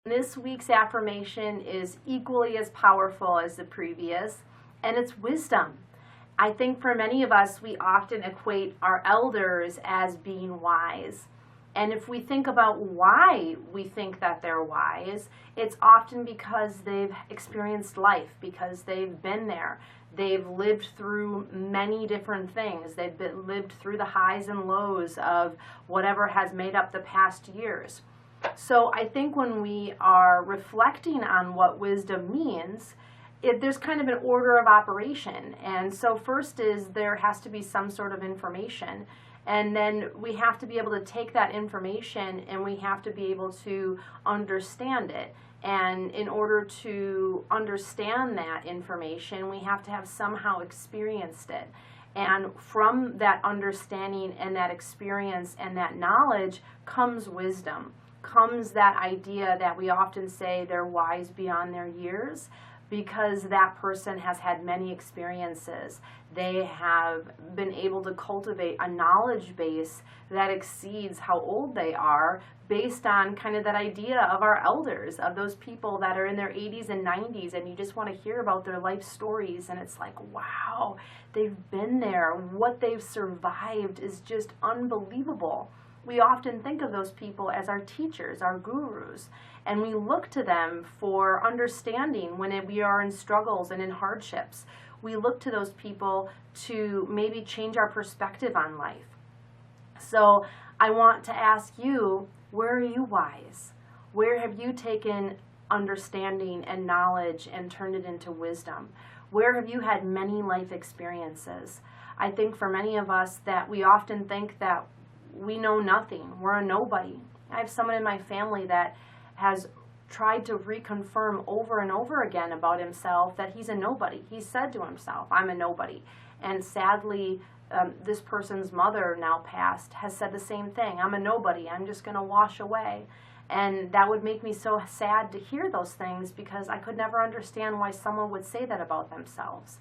This week's affirmation is equally as powerful as the previous, and it's wisdom. I think for many of us, we often equate our elders as being wise. And if we think about why we think that they're wise, it's often because they've experienced life, because they've been there. They've lived through many different things. Lived through the highs and lows of whatever has made up the past years. So I think when we are reflecting on what wisdom means, there's kind of an order of operation. And so first is there has to be some sort of information. And then we have to be able to take that information and we have to be able to understand it. And in order to understand that information, we have to have somehow experienced it. And from that understanding and that experience and that knowledge comes wisdom, comes that idea that we often say they're wise beyond their years, because that person has had many experiences. They have been able to cultivate a knowledge base that exceeds how old they are, based on kind of that idea of our elders, of those people that are in their 80s and 90s, and you just want to hear about their life stories, and it's like, wow, they've been there. What they've survived is just unbelievable. We often think of those people as our teachers, our gurus, and we look to them for understanding when we are in struggles and in hardships. We look to those people to maybe change our perspective on life. So I want to ask you, where are you wise? Where have you taken understanding and knowledge and turned it into wisdom? Where have you had many life experiences? I think for many of us that we often think that we know nothing. We're a nobody. I have someone in my family that has tried to reconfirm over and over again about himself that he's a nobody. He said to himself, I'm a nobody. And sadly, this person's mother, now passed, has said the same thing. I'm a nobody. I'm just going to wash away. And that would make me so sad to hear those things, because I could never understand why someone would say that about themselves.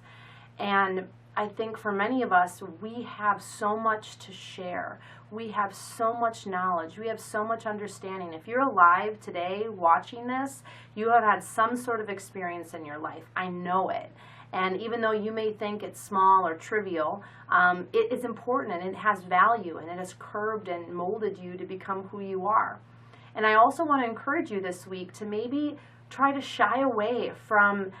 And I think for many of us, we have so much to share. We have so much knowledge. We have so much understanding. If you're alive today watching this, you have had some sort of experience in your life. I know it. And even though you may think it's small or trivial, it is important and it has value, and it has curved and molded you to become who you are. And I also want to encourage you this week to maybe try to shy away from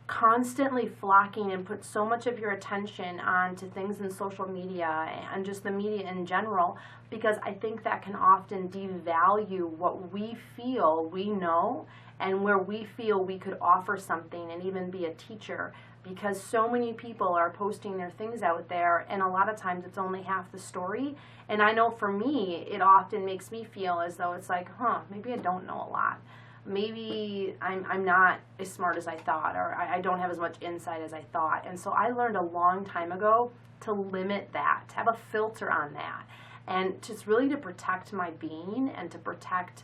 constantly flocking and put so much of your attention onto things in social media and just the media in general, because I think that can often devalue what we feel we know and where we feel we could offer something and even be a teacher, because so many people are posting their things out there, and a lot of times it's only half the story. And I know for me, it often makes me feel as though it's like, maybe I don't know a lot. Maybe I'm not as smart as I thought, or I don't have as much insight as I thought. And so I learned a long time ago to limit that, to have a filter on that, and just really to protect my being and to protect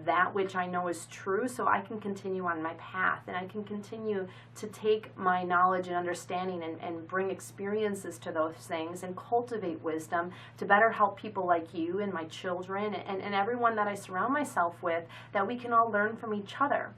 that which I know is true, so I can continue on my path, and I can continue to take my knowledge and understanding and bring experiences to those things and cultivate wisdom to better help people like you and my children and everyone that I surround myself with, that we can all learn from each other.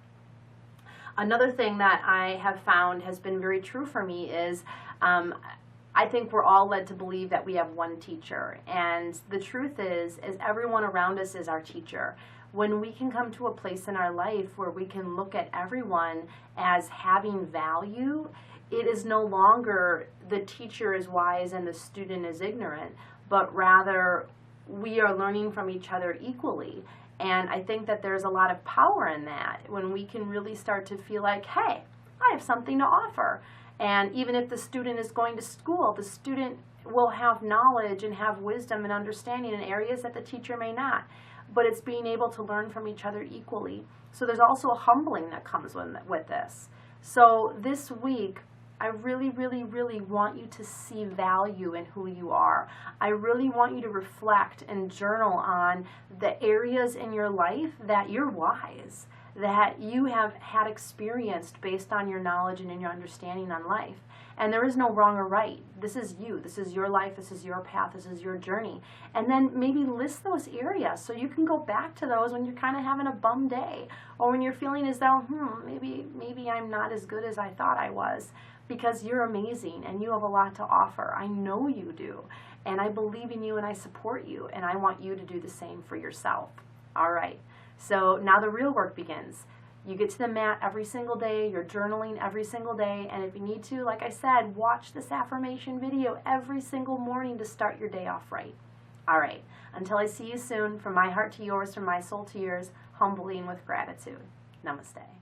Another thing that I have found has been very true for me is I think we're all led to believe that we have one teacher, and the truth is everyone around us is our teacher. When we can come to a place in our life where we can look at everyone as having value, it is no longer the teacher is wise and the student is ignorant, but rather we are learning from each other equally. And I think that there's a lot of power in that, when we can really start to feel like, hey, I have something to offer. And even if the student is going to school, the student will have knowledge and have wisdom and understanding in areas that the teacher may not. But it's being able to learn from each other equally. So there's also a humbling that comes with this. So this week, I really, really, really want you to see value in who you are. I really want you to reflect and journal on the areas in your life that you're wise, that you have had experienced based on your knowledge and in your understanding on life. And there is no wrong or right. This is you. This is your life. This is your path. This is your journey. And then maybe list those areas so you can go back to those when you're kind of having a bum day, or when you're feeling as though, maybe I'm not as good as I thought I was, because you're amazing and you have a lot to offer. I know you do. And I believe in you and I support you. And I want you to do the same for yourself. All right. So now the real work begins. You get to the mat every single day, you're journaling every single day, and if you need to, like I said, watch this affirmation video every single morning to start your day off right. All right, until I see you soon, from my heart to yours, from my soul to yours, humbly and with gratitude. Namaste.